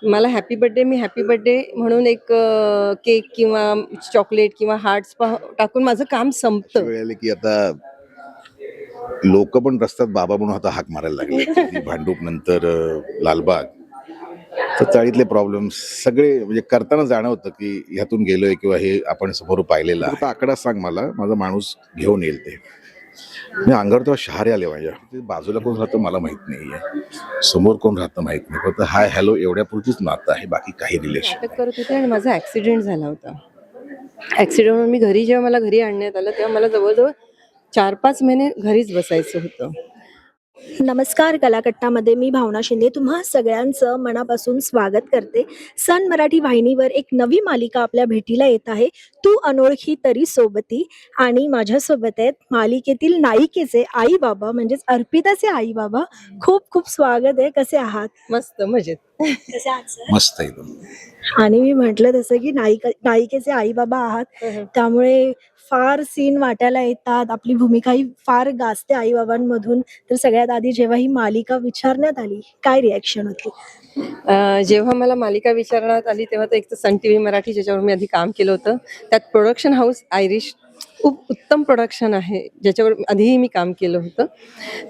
मला happy birthday मी happy birthday म्हणून एक केक किंवा चॉकलेट किंवा हार्ट्स टाकून माझं काम संपतं. वेळ आली की आता लोक पण रस्त्यात बाबा म्हणून आता हाक मारायला लागले. भांडूप नंतर लालबाग तर चाळीतले प्रॉब्लेम सगळे म्हणजे करताना जाणवतं की ह्यातून गेलोय किंवा हे आपण समोर पाहिलेलं आहे. आकडा सांग मला, माझा माणूस घेऊन येईल. ते मी अंगावर तेव्हा शहारे आले माझ्या. ते बाजूला कोण राहतं मला माहित नाहीये, समोर कोण राहतं माहित नाही, फक्त हाय हॅलो एवढ्यापुरतीच नातं आहे, बाकी काही रिलेशन नाटक करत होते आणि माझा ऍक्सिडेंट झाला होता. ऍक्सिडेंट मी घरी जेव्हा मला घरी आणण्यात आलं तेव्हा मला जवळजवळ 4-5 महिने घरीच बसायचं होतं. नमस्कार. कलाकट्टामध्ये मी भावना शिंदे तुम्हा सगळ्यांचं मनापासून स्वागत करते. सन मराठी वाहिनीवर एक नवी मालिका आपल्या भेटीला येत आहे, तू अनोळखी तरी सोबती. आणि माझ्यासोबत आहेत मालिकेतील नायिकेचे आई बाबा म्हणजेच अर्पिताचे आई बाबा. खूप खूप स्वागत आहे. कसे आहात? मस्त मजेत. कसे आहात सर? मस्त एकदम. आणि मी म्हटलं तसं की नायिकेचे आई बाबा आहात, त्यामुळे फार सीन वाटायला येतात, आपली भूमिकाही फार गाजते आई बाबांमधून. तर सगळ्यात आधी जेव्हा ही मालिका विचारण्यात आली, काय रिॲक्शन होती? जेव्हा मला मालिका विचारण्यात आली तेव्हा तर एक तर सन टीव्ही मराठी ज्याच्यावर मी आधी काम केलं होतं, त्यात प्रोडक्शन हाऊस आयरिश खूप उत्तम प्रोडक्शन आहे, ज्याच्यावर आधीही मी काम केलं होतं.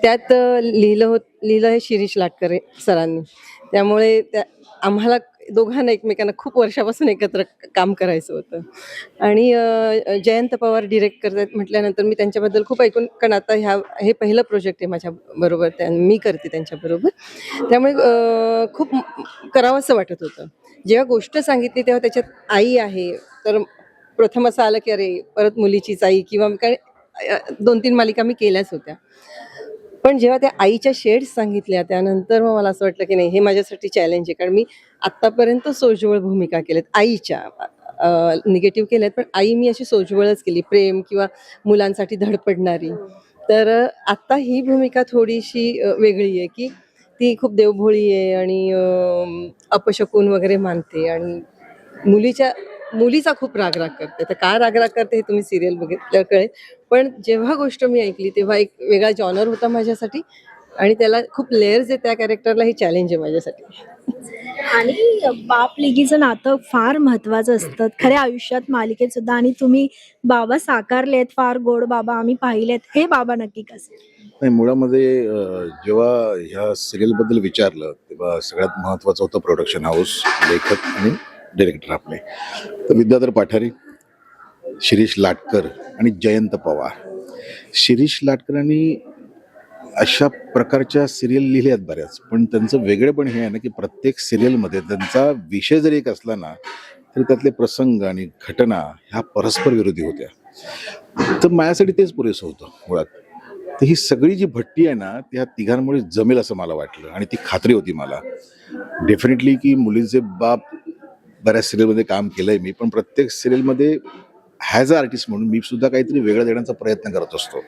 त्यात लिहिलं हे शिरीष लाटकरे सरांनी. त्यामुळे आम्हाला दोघांना एकमेकांना खूप वर्षापासून एकत्र काम करायचं होतं. आणि जयंत पवार डिरेक्ट करतात म्हटल्यानंतर मी त्यांच्याबद्दल खूप ऐकून, कारण आता हे पहिलं प्रोजेक्ट आहे माझ्याबरोबर, मी करते त्यांच्याबरोबर. त्यामुळे खूप करावंसं वाटत होतं. जेव्हा गोष्ट सांगितली तेव्हा त्याच्यात आई आहे, तर प्रथम असं आलं की अरे परत मुलीचीच आई, किंवा काय 2-3 मालिका मी केल्याच होत्या. पण जेव्हा त्या आईच्या शेड्स सांगितल्या त्यानंतर मग मला असं वाटलं की नाही, हे माझ्यासाठी चॅलेंज आहे. कारण मी आत्तापर्यंत सोज्वळ भूमिका केल्यात आईच्या, निगेटिव्ह केल्यात, पण आई मी अशी सोज्वळच केली, प्रेम किंवा मुलांसाठी धडपडणारी. तर आत्ता ही भूमिका थोडीशी वेगळी आहे, की ती खूप देवभोळी आहे आणि अपशकुन वगैरे मानते आणि मुलीचा खूप रागराग करते. तर का रागराग करते हे तुम्ही सिरियल बघितल्यावर कळेल. पण जेव्हा गोष्ट मी ऐकली तेव्हा एक वेगळा जॉनर होता माझ्यासाठी, आणि त्याला खूप लेयर्स आहे त्या कॅरेक्टरला, ही चॅलेंज आहे माझ्यासाठी. आणि बाप लेकीचं नातं फार महत्वाचं असतं खऱ्या आयुष्यात, मालिकेत सुद्धा. आणि तुम्ही बाबा साकारलेत, फार गोड बाबा आम्ही पाहिलेत. हे बाबा नक्की कसे? नाही, मुळामध्ये जेव्हा ह्या सिरियलबद्दल विचारलं तेव्हा सगळ्यात महत्त्वाचं होतं प्रोडक्शन हाऊस, लेखक आणि डिरेक्टर आपले. तर विद्याधर पाठारी, शिरीष लाटकर आणि जयंत पवार. शिरीष लाटकरांनी अशा प्रकारच्या सिरियल लिहिल्यात बऱ्याच, पण त्यांचं वेगळेपण हे आहे ना की प्रत्येक सिरियलमध्ये त्यांचा विषय जरी एक असला ना तरी त्यातले प्रसंग आणि घटना ह्या परस्पर विरोधी होत्या. तर माझ्यासाठी तेच पुरेसं होतं मुळात. तर ही सगळी जी भट्टी आहे ना ती ह्या तिघांमुळे जमेल असं मला वाटलं, आणि ती खात्री होती मला डेफिनेटली की मुलीचे बाप बऱ्याच सिरियलमध्ये काम केलंय मी, पण प्रत्येक सिरियलमध्ये ॲज अ आर्टिस्ट म्हणून मी सुद्धा काहीतरी वेगळं देण्याचा प्रयत्न करत असतो,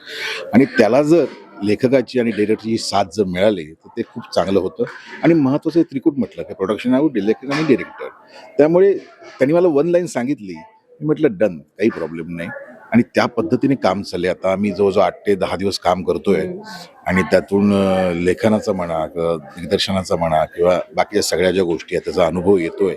आणि त्याला जर लेखकाची आणि डिरेक्टरची साथ जर मिळाली तर ते खूप चांगलं होतं. आणि महत्त्वाचं त्रिकूट म्हटलं की प्रोडक्शन हाऊस, डिरेक्टर आणि डिरेक्टर. त्यामुळे त्यांनी मला वन लाईन सांगितली, मी म्हटलं डन, काही प्रॉब्लेम नाही. आणि त्या पद्धतीने काम चालले. आता आम्ही जवळजवळ 8 ते 10 दिवस काम करतोय, आणि त्यातून लेखनाचा म्हणा किंवा दिग्दर्शनाचा म्हणा किंवा बाकीच्या सगळ्या ज्या गोष्टी आहेत त्याचा अनुभव येतोय,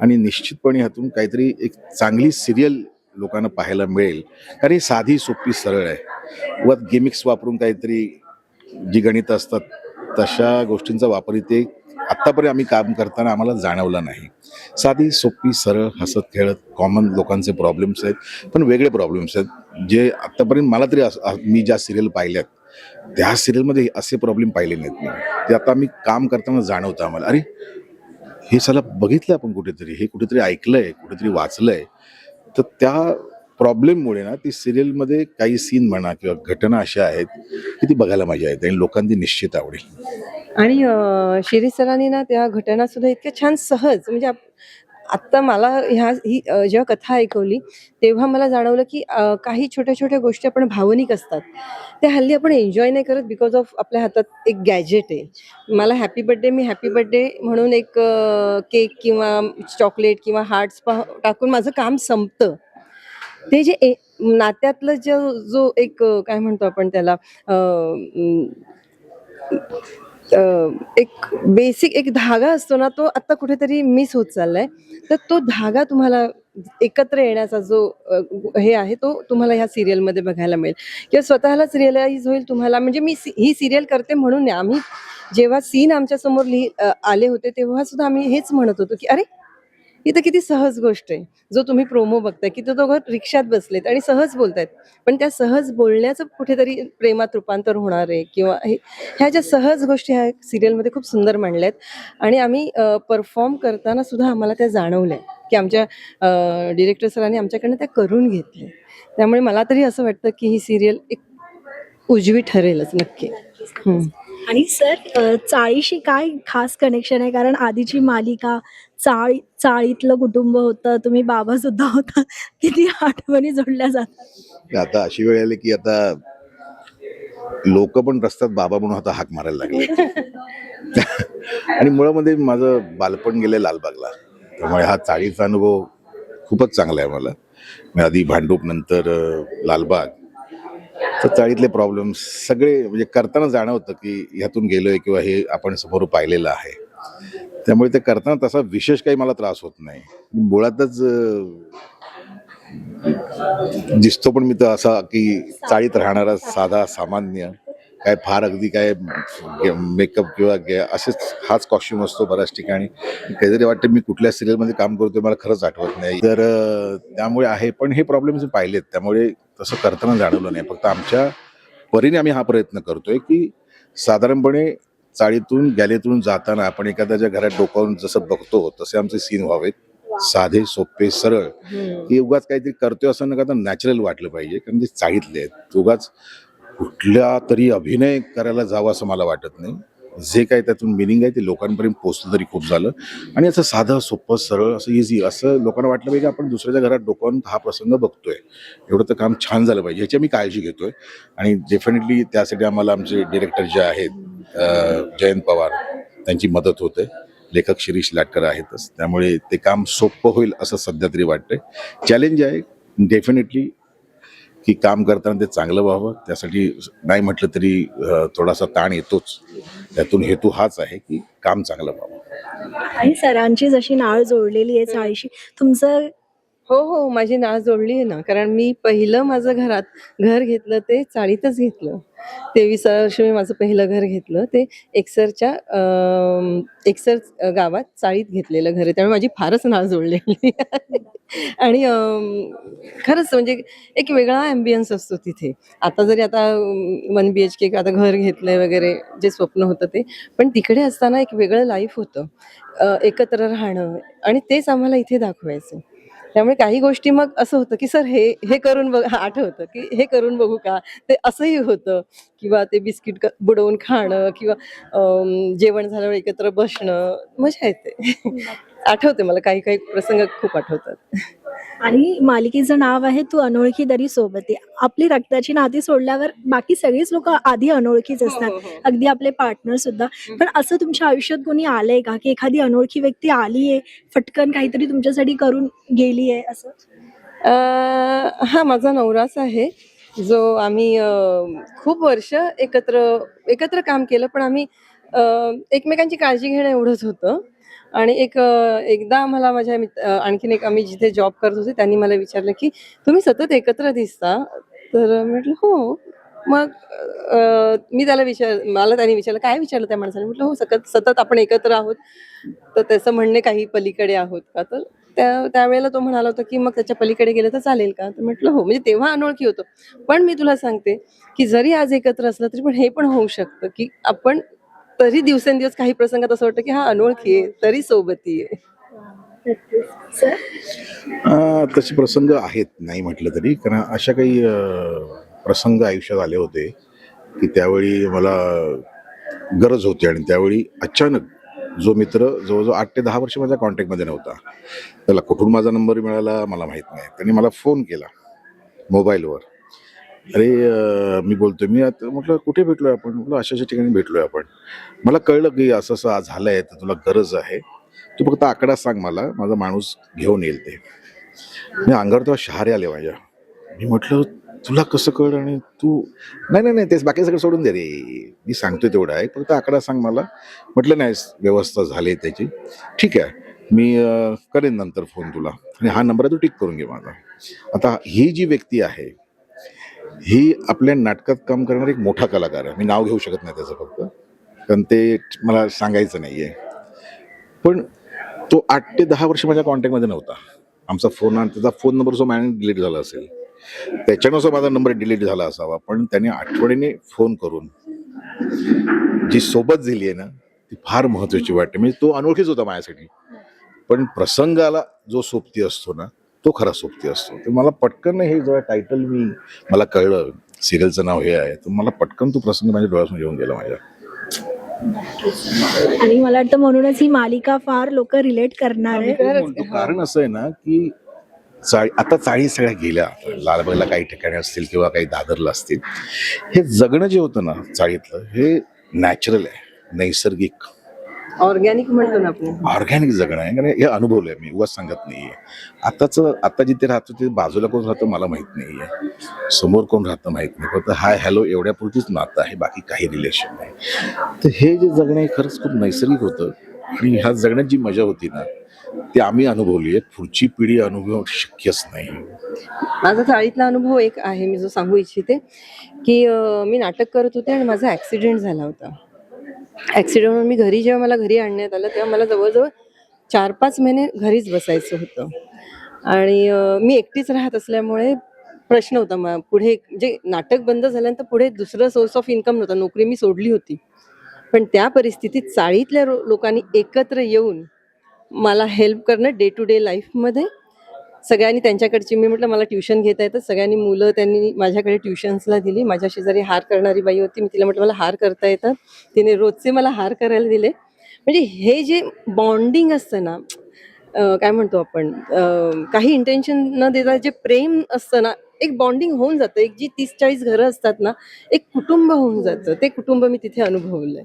आणि निश्चितपणे ह्यातून काहीतरी एक चांगली सिरियल लोकांना पाहायला मिळेल. कारण ही साधी सोपी सरळ आहे, व गिमिक्स वापरून काहीतरी जी गणितं असतात तशा गोष्टींचा वापर इथे आत्तापर्यंत आम्ही काम करताना आम्हाला जाणवला नाही. साधी सोपी सरळ हसत खेळत कॉमन लोकांचे प्रॉब्लेम्स आहेत, पण वेगळे प्रॉब्लेम्स आहेत जे आत्तापर्यंत मला तरी मी ज्या सिरियल पाहिल्यात त्या सिरियलमध्ये असे प्रॉब्लेम पाहिले नाहीत मी. ते आता आम्ही काम करताना जाणवतं आम्हाला, अरे हे साला बघितलं आपण कुठेतरी, हे कुठेतरी ऐकलंय, कुठेतरी वाचलंय. तर त्या प्रॉब्लेममुळे ना ती सिरियलमध्ये काही सीन म्हणा किंवा घटना अशा आहेत की ती बघायला मजा येते आणि लोकांनी निश्चित आवडेल. आणि शिरीष सरांनी ना त्या घटना सुद्धा इतक्या छान सहज, म्हणजे आत्ता मला जेव्हा कथा ऐकवली तेव्हा मला जाणवलं की काही छोट्या छोट्या गोष्टी आपण भावनिक असतात, त्या हल्ली आपण एन्जॉय नाही करत बिकॉज ऑफ आपल्या हातात एक गॅजेट आहे. मला हॅपी बर्थडे मी हॅपी बर्थडे म्हणून एक केक किंवा चॉकलेट किंवा हार्ट्स टाकून माझं काम संपतं. ते जे नात्यातलं जो एक काय म्हणतो आपण त्याला, एक बेसिक एक धागा असतो ना, तो आता कुठेतरी मिस होत चाललाय. तर तो धागा तुम्हाला एकत्र येण्याचा जो हे आहे, तो तुम्हाला ह्या सीरियलमध्ये बघायला मिळेल किंवा स्वतःलाच रिअलाईज होईल तुम्हाला. म्हणजे मी ही सीरियल करते म्हणून नाही. आम्ही जेव्हा सीन आमच्यासमोर आले होते, तेव्हा सुद्धा आम्ही हेच म्हणत होतो, की "अरे, ही तर किती सहज गोष्ट आहे." जो तुम्ही प्रोमो बघताय, की ते दोघं रिक्षात बसलेत आणि सहज बोलतायत. पण त्या सहज बोलण्याचं कुठेतरी प्रेमात रूपांतर होणार आहे किंवा ह्या ज्या सहज गोष्टी ह्या सीरियलमध्ये खूप सुंदर मांडल्यात आणि आम्ही परफॉर्म करताना सुद्धा आम्हाला त्या जाणवल्या, की आमच्या डिरेक्टर सरांनी आमच्याकडनं त्या करून घेतल्या. त्यामुळे मला तरी असं वाटतं, की ही सीरियल एक उजवी ठरेलच नक्की. हं. आणि सर चाळीशी काय खास कनेक्शन आहे? कारण आधीची मालिका चाळीतलं कुटुंब होतं, तुम्ही बाबा सुद्धा होता. किती आठवणी जोडल्या जातात. आता अशी वेळ आली की आता लोक पण रस्त्यात बाबा म्हणून आता हाक मारायला लागले. आणि मुळामध्ये माझं बालपण गेलंय लालबागला, त्यामुळे हा चाळीचा अनुभव खूपच चांगला आहे मला. मी आधी भांडूप, नंतर लालबाग. तर चाळीतले प्रॉब्लेम्स सगळे म्हणजे करताना जाणवतं की ह्यातून गेलोय किंवा हे आपण समोर पाहिलेलं आहे. त्यामुळे ते करताना तसा विशेष काही मला त्रास होत नाही. मुळातच दिसतो पण मी तर असा की चाळीत राहणारा साधा सामान्य, काय फार अगदी काय मेकअप किंवा असेच हाच कॉस्ट्युम असतो बऱ्याच ठिकाणी. काहीतरी वाटतं मी कुठल्या सिरियलमध्ये काम करतोय मला खरंच आठवत नाही. तर त्यामुळे आहे, पण हे प्रॉब्लेम्स पाहिलेत त्यामुळे तसं करताना जाणवलं नाही. फक्त आमच्या परीने आम्ही हा प्रयत्न करतोय की साधारणपणे चाळीतून गॅलेतून जाताना आपण एखाद्याच्या घरात डोकावून जसं बघतो तसे आमचे सीन व्हावेत, साधे सोपे सरळ. की उगाच काहीतरी करतोय असं नका, तर नॅचरल वाटलं पाहिजे, कारण ते चाळीतले आहेत. उगाच कुठल्या तरी अभिनय करायला जावं असं मला वाटत नाही. जे काही त्यातून मिनिंग आहे ते लोकांपर्यंत पोहोचलं तरी खूप झालं. आणि असं साधं सोपं सरळ असं इझी असं लोकांना वाटलं पाहिजे आपण दुसऱ्याच्या घरात डोकावून हा प्रसंग बघतोय, एवढं तर काम छान झालं पाहिजे याची मी काळजी घेतोय. आणि डेफिनेटली त्यासाठी आम्हाला आमचे डिरेक्टर जे आहेत जयंत पवार, त्यांची मदत होते. लेखक शिरीष लाटकर आहेतच, त्यामुळे ते काम सोपं होईल असं सध्या तरी वाटतंय. चॅलेंज आहे डेफिनेटली की काम करताना ते चांगलं व्हावं, त्यासाठी नाही म्हटलं तरी थोडासा ताण येतोच. त्यातून हेतू हाच आहे की काम चांगलं व्हावं. आणि सरांची जशी नाळ जोडलेली आहे चाळीशी, तुमचं हो, माझी नाळ जोडली आहे ना. कारण मी पहिलं माझं घर घेतलं ते चाळीतच घेतलं. 23 वर्ष मी माझं पहिलं घर घेतलं ते एकसरच्या एकसर गावात चाळीत घेतलेलं घर आहे. त्यामुळे माझी फारच नाळ जोडलेली आहे. आणि खरंच म्हणजे एक वेगळा ॲम्बियन्स असतो तिथे. आता जरी आता 1 BHK आता घर घेतलंय वगैरे जे स्वप्न होतं ते, पण तिकडे असताना एक वेगळं लाईफ होतं. एकत्र राहणं आणि तेच आम्हाला इथे दाखवायचं. त्यामुळे काही गोष्टी मग असं होतं, की सर हे करून आठवतं, की हे करून बघू का? ते असंही होतं किंवा ते बिस्किट बुडवून खाणं किंवा जेवण झाल्यावर एकत्र बसणं, मजा येते. आठवते मला काही प्रसंग खूप आठवतात. आणि मालिकेचं नाव आहे तू अनोळखी तरी सोबती. आपली रक्ताची नाती सोडल्यावर बाकी सगळीच लोक आधी अनोळखीच असतात, अगदी आपले पार्टनर सुद्धा. पण असं तुमच्या आयुष्यात कोणी आलंय का, की एखादी अनोळखी व्यक्ती आलीये, फटकन काहीतरी तुमच्यासाठी करून गेलीये असं? हा माझा नवराच आहे, जो आम्ही खूप वर्ष एकत्र काम केलं, पण आम्ही एकमेकांची काळजी घेणं एवढंच होतं. आणि एकदा आम्हाला आणखीन एक आम्ही जिथे जॉब करत होते त्यांनी मला विचारलं, की "तुम्ही सतत एकत्र दिसता?" तर म्हटलं, "हो." मग मी मला त्याने विचारलं, "काय विचारलं त्या माणसाने?" म्हटलं, "हो, सतत आपण एकत्र आहोत, तर त्याचं म्हणणे काही पलीकडे आहोत का?" तर त्यावेळेला तो म्हणाला होता, की "मग त्याच्या पलीकडे गेलं तर चालेल का?" तर म्हटलं, "हो." म्हणजे तेव्हा अनोळखी होतो. पण मी तुला सांगते, की जरी आज एकत्र असलं तरी पण हे पण होऊ शकतं, की आपण तरी दिवसेंदिवस काही प्रसंगात असं वाटतं, की हा अनोळखी आहे, तरी सोबती आहे. सर तसे प्रसंग आहेत नाही म्हटलं तरी, कारण अशा काही प्रसंग आयुष्यात आले होते की त्यावेळी मला गरज होती. आणि त्यावेळी अचानक जो मित्र जवळजवळ 8 ते 10 वर्ष माझ्या कॉन्टॅक्टमध्ये नव्हता, त्याला कुठून माझा नंबर मिळाला मला माहीत नाही. त्यांनी मला फोन केला मोबाईलवर. अरे मी बोलतोय, मी आता म्हटलं कुठे भेटलोय आपण? म्हटलं अशा ठिकाणी भेटलोय आपण. मला कळलं की असं असं आज झालंय, तर तुला गरज आहे, तू फक्त आकडा सांग मला, माझा माणूस घेऊन येईल ते. मी अंगावर तेव्हा शहारे आले माझ्या. मी म्हटलं तुला कसं कळ आणि तू नाही नाही नाही तेच बाकी सगळं सोडून दे रे, मी सांगतोय तेवढं आहे, फक्त आकडा सांग मला. म्हटलं नाही व्यवस्था झाली त्याची, ठीक आहे मी करेन नंतर फोन तुला, आणि हा नंबर आहे तो टिक करून घे माझा. आता ही जी व्यक्ती आहे ही आपल्या नाटकात काम करणारा एक मोठा कलाकार आहे. मी नाव घेऊ शकत नाही त्याचं फक्त, कारण ते मला सांगायचं नाही आहे. पण तो 8 ते 10 वर्ष माझ्या कॉन्टॅक्टमध्ये नव्हता. आमचा फोन आणि त्याचा फोन नंबर जो मॅनेज डिलीट झाला असेल, त्याच्यानुसार माझा नंबर डिलीट झाला असावा, पण त्याने आठवणीने फोन करून जी सोबत दिली आहे ना ती फार महत्वाची वाटते. म्हणजे तो अनोळखीच होता माझ्यासाठी, पण प्रसंगाला जो सोबती असतो ना तो खरा सोबती असतो. तर मला पटकन हे जेव्हा टायटल मला कळलं सिरियलचं नाव हे आहे, तर मला पटकन तो प्रसंग माझ्या डोळ्यासमोर येऊन गेला माझ्या. आणि मला वाटतं म्हणूनच ही मालिका फार लोक रिलेट करणार आहे. कारण असं आहे ना की आता चाळी सगळ्या गेल्या, लालबागला काही ठिकाणी असतील किंवा काही दादरला असतील. हे जगणं जे होतं ना चाळीतलं हे नॅचरल आहे, नैसर्गिक ऑर्गॅनिक म्हणतो ना आपण. ऑर्गॅनिक जगणं आहे. कारण हे अनुभवलंय मी, उगाच सांगत नाहीये. आता जिथे राहतो ते बाजूला कोण राहतं मला माहित नाहीये, समोर कोण राहतं माहित नाही, फक्त हाय हॅलो एवढ्या पुरतीच नातं आहे, बाकी काही रिलेशन नाही. तर हे जे जगणं आहे खरंच खूप नैसर्गिक होतं, आणि ह्या जगण्यात जी मजा होती ना ती आम्ही अनुभवली आहे. पुढची पिढी अनुभव शक्यच नाही. माझा चाळीतला अनुभव एक आहे, मी जो सांगू इच्छिते की मी नाटक करत होते आणि माझा ॲक्सिडेंट झाला होता. ॲक्सिडेंटवर मी जेव्हा मला घरी आणण्यात आलं तेव्हा मला जवळजवळ 4-5 महिने घरीच बसायचं होतं. आणि मी एकटीच राहत असल्यामुळे प्रश्न होता पुढे, म्हणजे नाटक बंद झाल्यानंतर पुढे दुसरं सोर्स ऑफ इन्कम नव्हता. नोकरी मी सोडली होती, पण त्या परिस्थितीत चाळीतल्या लोकांनी एकत्र येऊन मला हेल्प करणं डे टू डे लाईफमध्ये. सगळ्यांनी त्यांच्याकडची, मी म्हटलं मला ट्युशन घेता येतं, सगळ्यांनी मुलं त्यांनी माझ्याकडे ट्युशन्सला दिली. माझ्या शेजारी हार करणारी बाई होती, मी तिला म्हटलं मला हार करता येतात, तिने रोजचे मला हार करायला दिले. म्हणजे हे जे बॉन्डिंग असतं ना, काय म्हणतो आपण, काही इंटेन्शन न देता जे प्रेम असतं ना, एक बॉन्डिंग होऊन जातं. एक जी 30-40 घरं असतात ना, एक कुटुंब होऊन जातं. ते कुटुंब मी तिथे अनुभवलंय.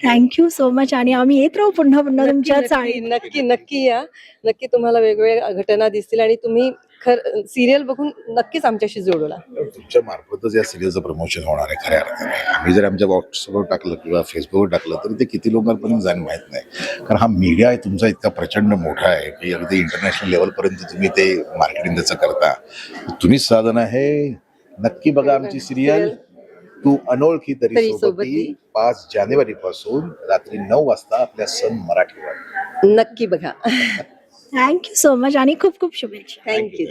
Thank you so much. आणि आम्ही येत राहू पुन्हा पुन्हा तुमच्या चाळीत. नक्की नक्की या. नक्की तुम्हाला वेगवेगळ्या घटना दिसतील आणि तुम्ही सिरियल बघून नक्कीच आमच्याशी जोडला. तुमच्या मार्फतच या सिरियलचं प्रमोशन होणार आहे खऱ्या अर्थाने. आम्ही जर आमच्या व्हॉट्सअपवर टाकलं किंवा फेसबुकवर टाकलं तरी ते किती लोकांपर्यंत जाणं माहीत नाही. कारण हा मीडिया आहे तुमचा इतका प्रचंड मोठा आहे की अगदी इंटरनॅशनल लेवलपर्यंत तुम्ही ते मार्केटिंग त्याचं करता. तुम्हीच साधन आहे. नक्की बघा आमची सिरियल तू अनोळखी तरी सोबती 5 जानेवारीपासून रात्री 9 वाजता आपल्या सन मराठीवर. नक्की बघा. थँक्यू सो मच आणि खूप खूप शुभेच्छा. थँक्यू.